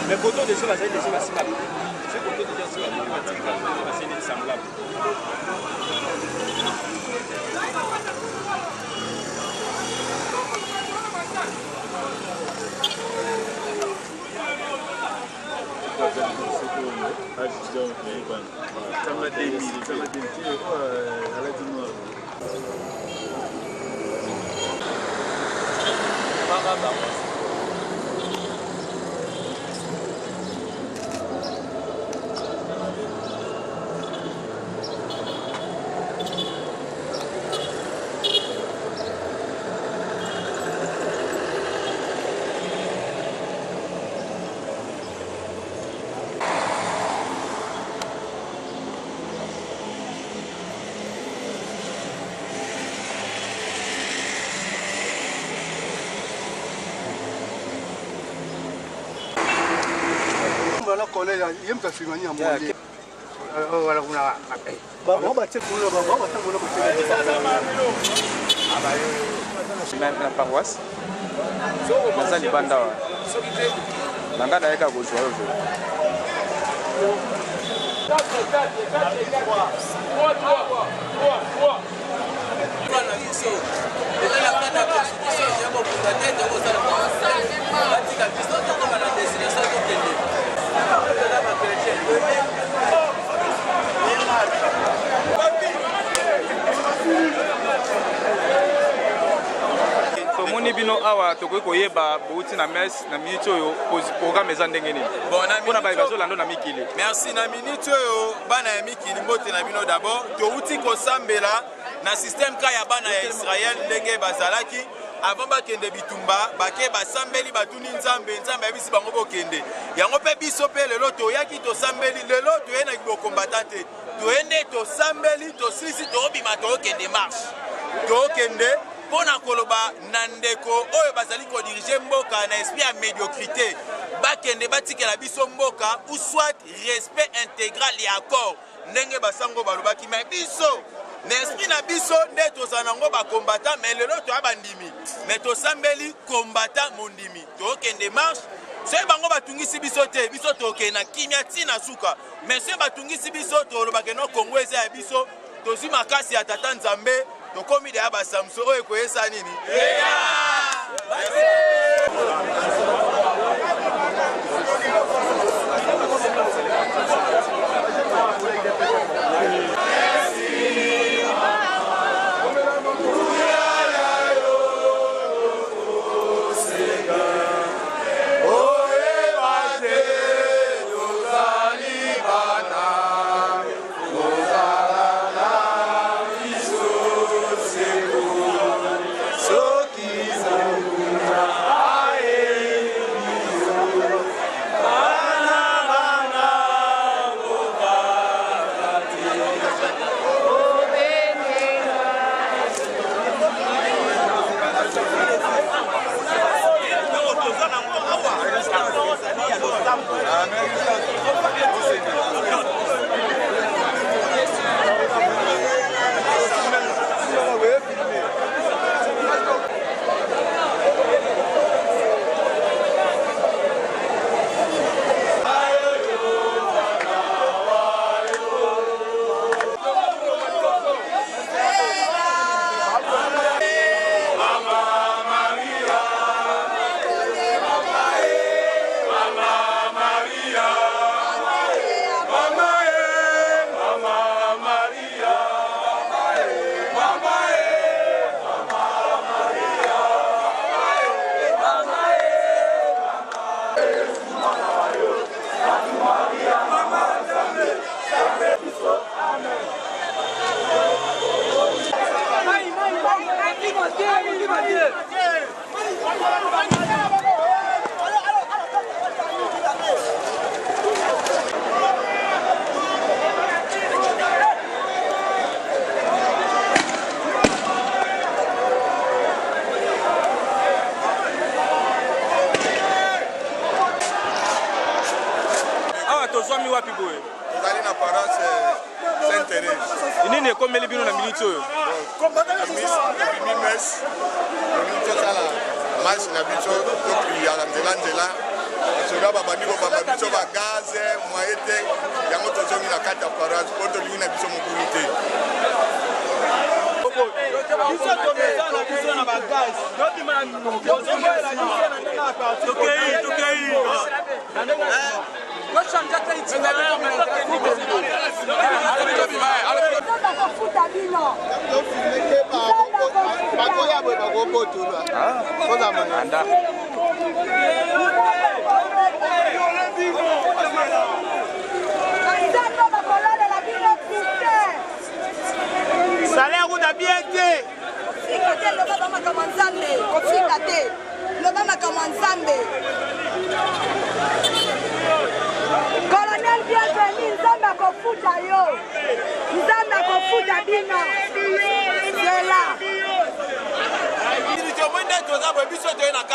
Mais photo de ce va être semblable. Ce photo de ce va être semblable. La paroisse, ça les bandes. Banga d'ailleurs à gauche. Tomoni bino awa tokoki koyeba bouti na messe na minute oyo programme eza ndenge nini. Bon na minute bazo lando na mikili. Merci na minute oyo bana ya mikili mbote na bino d'abord touti ko sambela na système ka ya bana ya Israël ndenge bazalaki avant bakende bitumba bake basambeli batuni nzambe ya bisi bango bokende. Yango pe biso pe lelo toyaki to sambeli lelo toyena ki bokombatante. Toende to sambeli to sisi to bima to kende marche. To kende pona koloba nandeko oyo bazali ko diriger mboka na esprit ya médiocrité bakende batikela biso mboka ou soit respect intégral et accord ndenge basango balobaki mais biso na esprit na biso nde tozanango ba combattant mais lelo to abandimi mais to sambeli combattant mondimi to kende marche c'est bango batungisi biso te biso to kena kimia tina suka mais c'est batungisi biso to lobaka no Congo eza ya biso tozi makasi ya tata Nzambe tokomi de aba Samson oyo koyesa nini wapi boye? tozali na paroisse Sainte-Thérèse. Nini ekomeli bino na minute oyo? Ebimi messe tolingi tosala marche na biso tokiyaka nzela basoda babandi kobamba biso bagaze mwaye te yango tozongi na kati ya paroisse po tolingi na biso mokulu te. Salaire ou bien été. Colonel bienvenu, nzambe akofuta yo. Nzambe akofuta bino. C'est là.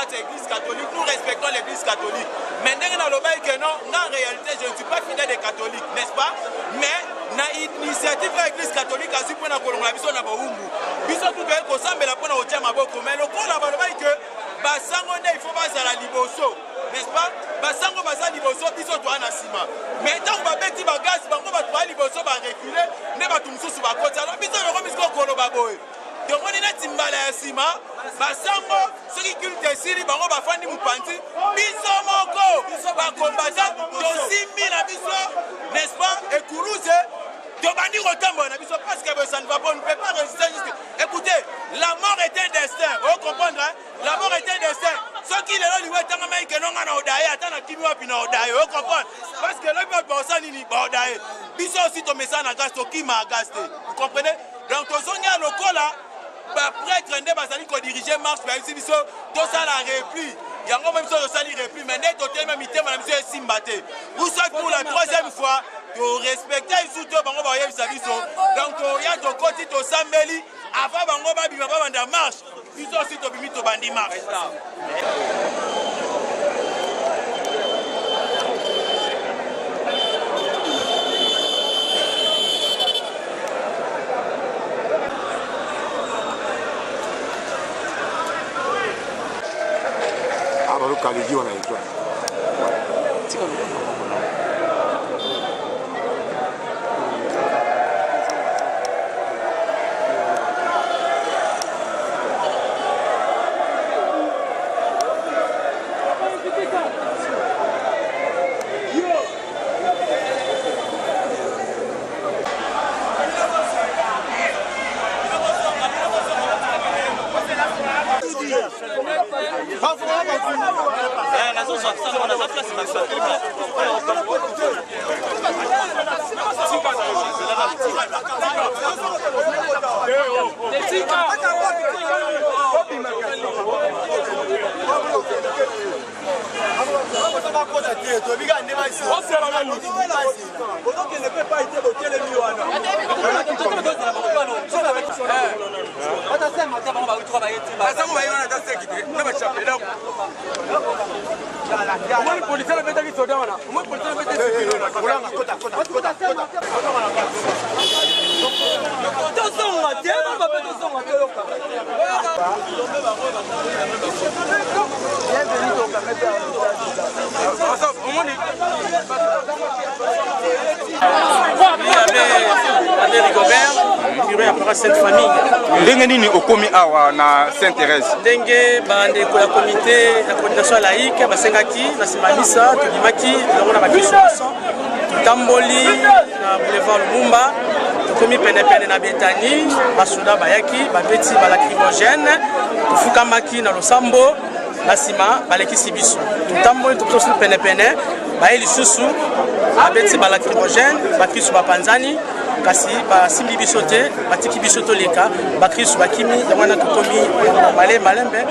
L'église catholique, nous respectons l'église catholique. Mais en réalité, je ne suis pas fidèle des catholiques, n'est-ce pas? Mais na initiative de l'église catholique a su pour la biso na baumbu. Biso tout que kosambela pour na otia maboko. Mais le corps là que basango il faut pas la liboso, n'est-ce pas? Basango basa liboso biso to ana sima. Mais tant ba beti bagasi bango ba to liboso ba reculer, ne ba tumsusu ba kota. Alors biso le remis ko kolo baboy. Donc on est na timbala ya sima. Basango ceux qui cultent siri bango ba fandi mupanzi. Biso moko ba combattant to 6000 na biso, n'est-ce pas? Et Kourouze parce que ça ne va pas, on ne peut pas résister. Écoutez, la mort est un destin. Vous comprenez? La mort est un destin. Ceux qui le lui ont dit que non, on a odaye, attends, qui m'a pu odaye. Vous comprenez? Parce que l'homme peut penser qu'il va odaye. Biso aussi ton message à gasto, qui m'a gasté. Vous comprenez? Donc, aux zones locaux là, prêtre ne va pas diriger marche, mais ici, tout ça la repli. Il y a même chose de ça, repli. Mais net, au même item, madame, monsieur Simbate. Vous savez pour la troisième fois. Respecter les autres, donc il y a ton côté de Sambeli avant bango babi banda marche ils ont aussi to bimi to bandi marche. Ah bah le Kalidi on a eu toi. Cette famille. Ndenge nini okomi awa na Sainte-Thérèse? Ndenge bande ko la comité la coordination laïque basengaki na simamisa tudimaki longo na bakiso tamboli na boulevard Lumumba tokomi pene na Betani basuda bayaki babeti balacrimogène tufukamaki na Losambo na sima balekisi biso tutamboli tukoso pene baye lisusu babeti balacrimogène bakiso bapanzani kasi basimbi biso te batiki biso toleka bakristo bakimi yango na tokomi malembe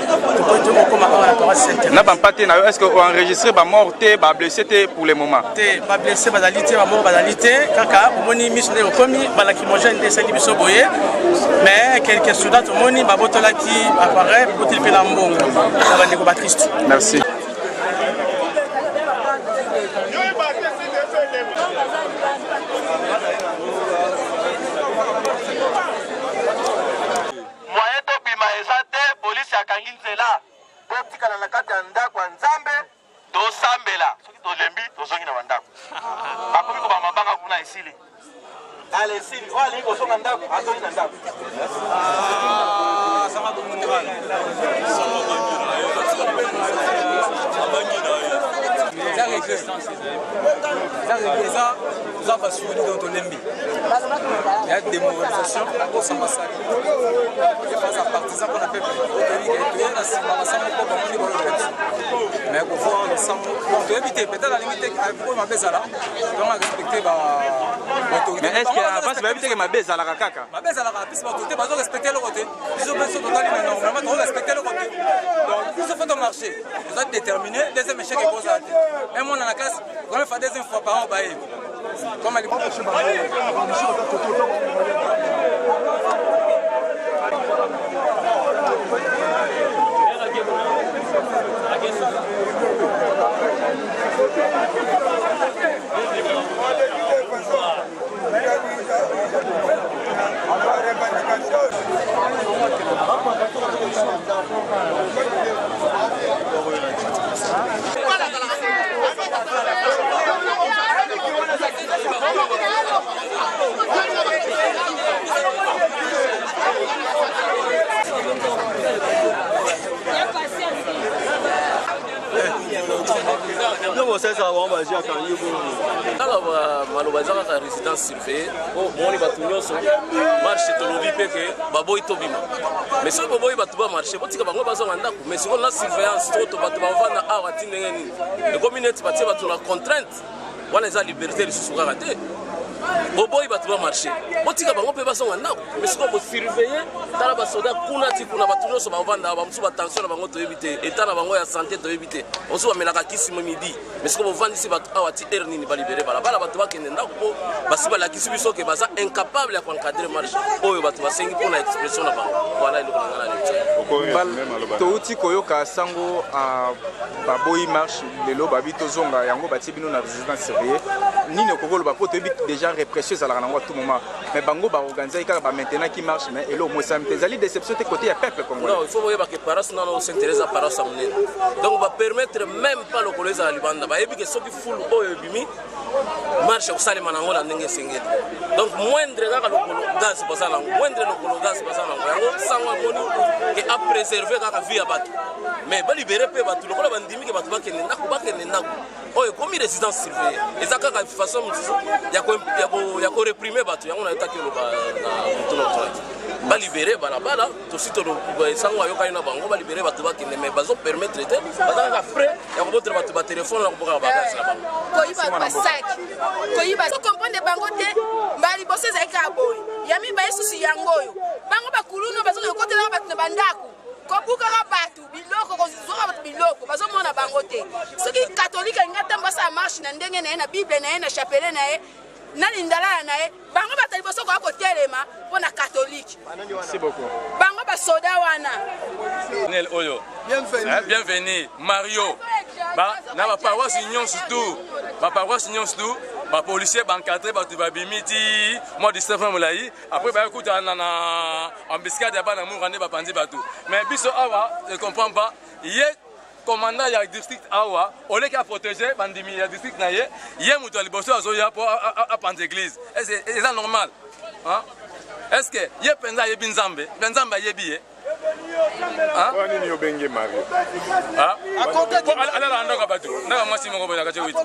tokoma awa na paroisse Sainte-Thérèse. Na bampate na yo est-ce que on enregistré ba mort te ba blessé te pour le moment? Te ba blessé bazali te ba mort bazali te kaka omoni miso ne okomi balacrimogène de sali biso boye mais quelques soldats omoni babotolaki appareil botil pe na mbongo na bandeko ba Christ. Merci. Allez, si, allez, on s'en anda, attendez, anda. Ah, ça va donc nous mal. Ça réglé. Ça réglé ça. Nous avons suivi dans ton lembi. Il y a des mobilisations pour s'amasser. Face à partisans qu'on appelle mais pour voir ensemble, on doit éviter peut-être la limite pour ma baisse là. Donc respecter l'autorité. Mais est-ce qu'avant tu vas éviter que ma baisse à la caca? Ma baisse à la caca, puis l'autorité va respecter le côté. Ils ont besoin totalement normalement de respecter le côté. Donc plus on fait au marché, vous êtes déterminé, deuxième échec est posé. Et moi dans la classe, quand on fait deuxième fois par an, comme elle malobazaka ka résidence surveillée moni bato nyonso marché tolobi mpe ke baboyi tobima mais soki boboyi bato bamarché botika bango bazonga ndako mais sikoyo na surveillance to bato bavanda awa ti ndenge nini ekomi neti batie bato na contrainte wana eza liberté lisusu kaka te boboyi bato bamarché botika bango mpe bazonga ndako mais sikoyo bosurveille tala basoda kuna ti kuna bato nyonso bavanda awa bamosusu batension na bango toyebi te eta na bango ya santé toyebi te bamosusu bamelaka kisi midi mais sikoyo bovandisi bato awa ti ere nini balibere balabala bato bakende ndako mpo basi balakisi biso ke baza incapable ya koencadre marché oyo bato basengi mpona expression na bango wana eloko na nga na touti koyoka sango baboyi marche lelo babi tozonga yango batie bino na résidence surveillée nini okokoloba mpo toyebi déjà répression ezalaka nango à tout moment mais bango baorganize kaka bamaintenant qui marche mais elo omwesami te ezali déception te côté ya peuple congolais. Non, il faut voyeba ke paroisse nano s'intéresse à paroisse monene donc bapermettre même pas lokolo ezala libanda bayebi ke soki fulu oyo ebimi marche kosalema nango na ndenge esengeli donc moindre kaka lokolo gaz baza nango moindre lokolo gaz baza nango yango sango amoni ke apréserve kaka vie ya bato mais balibere mpe bato lokola bandimi ke bato bakende ndako oyo ekomi résidence surveillée eza kaka façon mosusu ya koreprime bato yango nayetaki oloba na motonotonaki balibere balabala tosi esango ayokani na bango balibere bato bakende mais bazopermettre te baza kaka frais ya kobotela bato batelefone na kobokaka bagasi na bango koyiba basaki koyiba sokomprendre bango te baliboso ezali kaka boye ya mibale susu yango oyo bango bakuluno bazokoki kotelaka bato na bandako kobukaka bato biloko kozoka bato biloko bazomona bango te soki katolike alingi atambo asala marshe na ndenge na ye na bible na ye na chapele na ye na lindalala na ye bango bato liboso koya kotelema mpo na katolike bango basoda wana oyo bienvenue Mario na baparoisse nyonso tu baparoisse nyonso tu bapolicier baencadre bato babimi ti mois de septembre molai après bayokutana na embuscade ya bana mura nde bapandi bato mais biso awa je comprends pas ye commandant ya district awa oleki aprotéger bandimi ya district na ye moto ya liboso azoya mpo apanda église eza normal est-ce que ye mpenza ayebi nzambe mpe nzambe ayebi ye nini obenge Mario alela ndako bato ndaka mwasi moko boye na quartier 8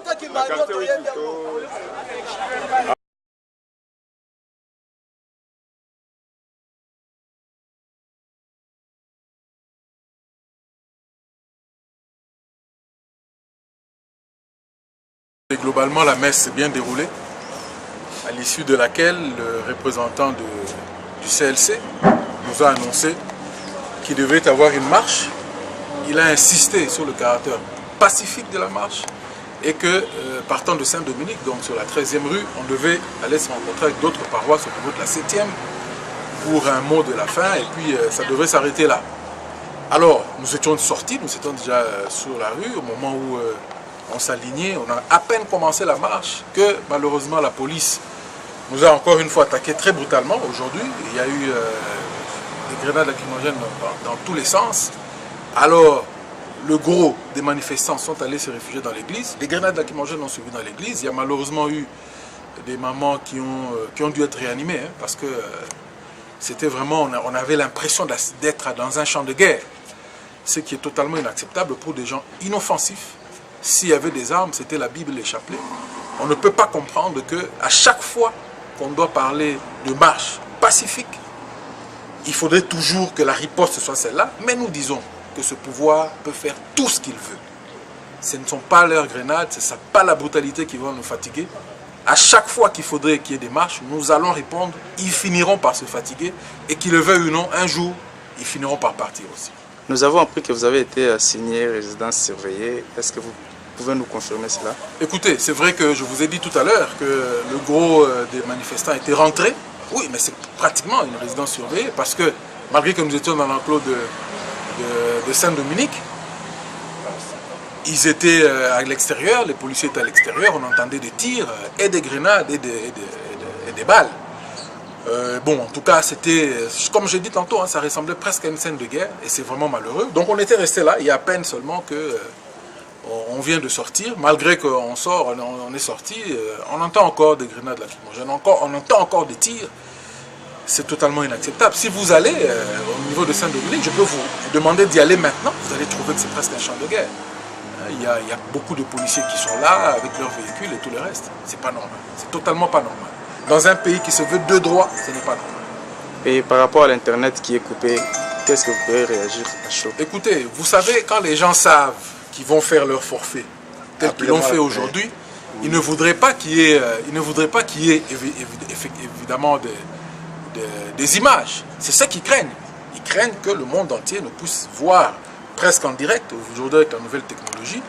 Globalement, la messe s'est bien déroulée, à l'issue de laquelle le représentant du CLC nous a annoncé qu'il devait y avoir une marche. Il a insisté sur le caractère pacifique de la marche et que partant de Saint-Dominique, donc sur la 13e rue, on devait aller se rencontrer avec d'autres paroisses au niveau de la 7e pour un mot de la fin et puis ça devrait s'arrêter là. Alors, nous étions sortis, nous étions déjà sur la rue au moment où on s'alignait, on a à peine commencé la marche que malheureusement la police nous a encore une fois attaqué très brutalement. Aujourd'hui, il y a eu des grenades lacrymogènes dans tous les sens. Alors, le gros des manifestants sont allés se réfugier dans l'église. Les grenades lacrymogènes ont suivi dans l'église. Il y a malheureusement eu des mamans qui ont dû être réanimées, hein, parce que c'était vraiment, on avait l'impression d'être dans un champ de guerre, ce qui est totalement inacceptable pour des gens inoffensifs. S'il y avait des armes, c'était la Bible et les chapelets. On ne peut pas comprendre qu'à chaque fois qu'on doit parler de marche pacifique, il faudrait toujours que la riposte soit celle-là, mais nous disons que ce pouvoir peut faire tout ce qu'il veut. Ce ne sont pas leurs grenades, ce n'est pas la brutalité qui va nous fatiguer. À chaque fois qu'il faudrait qu'il y ait des marches, nous allons répondre, ils finiront par se fatiguer, et qu'ils le veuillent ou non, un jour, ils finiront par partir aussi. Nous avons appris que vous avez été assigné résidence surveillée. Est-ce que vous pouvez nous confirmer cela? Écoutez, c'est vrai que je vous ai dit tout à l'heure que le gros des manifestants étaient rentrés. Oui, mais c'est pratiquement une résidence surveillée, parce que malgré que nous étions dans l'enclos de Saint-Dominique, ils étaient à l'extérieur, les policiers étaient à l'extérieur, on entendait des tirs et des grenades et des balles. Bon, en tout cas, c'était, comme j'ai dit tantôt, hein, ça ressemblait presque à une scène de guerre et c'est vraiment malheureux. Donc on était resté là, il y a à peine seulement que on vient de sortir. Malgré qu'on sort, on est sorti, on entend encore des grenades lacrymogènes, on entend encore des tirs. C'est totalement inacceptable. Si vous allez au niveau de Saint-Dominique, je peux vous demander d'y aller maintenant, vous allez trouver que c'est presque un champ de guerre. Il y a beaucoup de policiers qui sont là avec leurs véhicules et tout le reste. C'est pas normal. C'est totalement pas normal. Dans un pays qui se veut de droit, ce n'est pas normal. Et par rapport à l'Internet qui est coupé, qu'est-ce que vous pouvez réagir à chaud? Écoutez, vous savez, quand les gens savent qu'ils vont faire leur forfait, tel qu'ils l'ont fait aujourd'hui, ils ne voudraient pas qu'il y ait, évidemment des images. C'est ça qu'ils craignent. Ils craignent que le monde entier ne puisse voir presque en direct, aujourd'hui avec la nouvelle technologie,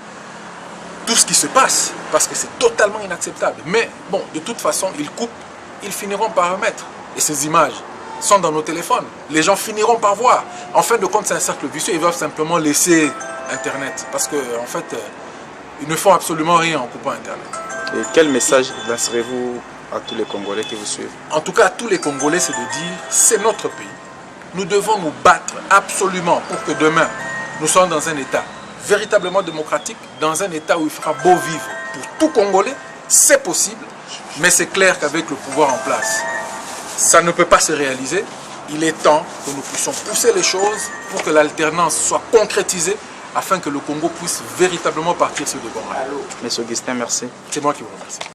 tout ce qui se passe, parce que c'est totalement inacceptable. Mais bon, de toute façon, ils coupent, ils finiront par remettre. Et ces images sont dans nos téléphones. Les gens finiront par voir. En fin de compte, c'est un cercle vicieux, ils doivent simplement laisser Internet, parce qu'en fait, ils ne font absolument rien en coupant Internet. Et quel message lancerez-vous à tous les Congolais qui vous suivent? En tout cas, à tous les Congolais, c'est de dire, c'est notre pays. Nous devons nous battre absolument pour que demain, nous sommes dans un État véritablement démocratique, dans un État où il fera beau vivre pour tout Congolais. C'est possible, mais c'est clair qu'avec le pouvoir en place, ça ne peut pas se réaliser. Il est temps que nous puissions pousser les choses pour que l'alternance soit concrétisée afin que le Congo puisse véritablement partir sur de bons rails. Monsieur Augustin, merci. C'est moi qui vous remercie.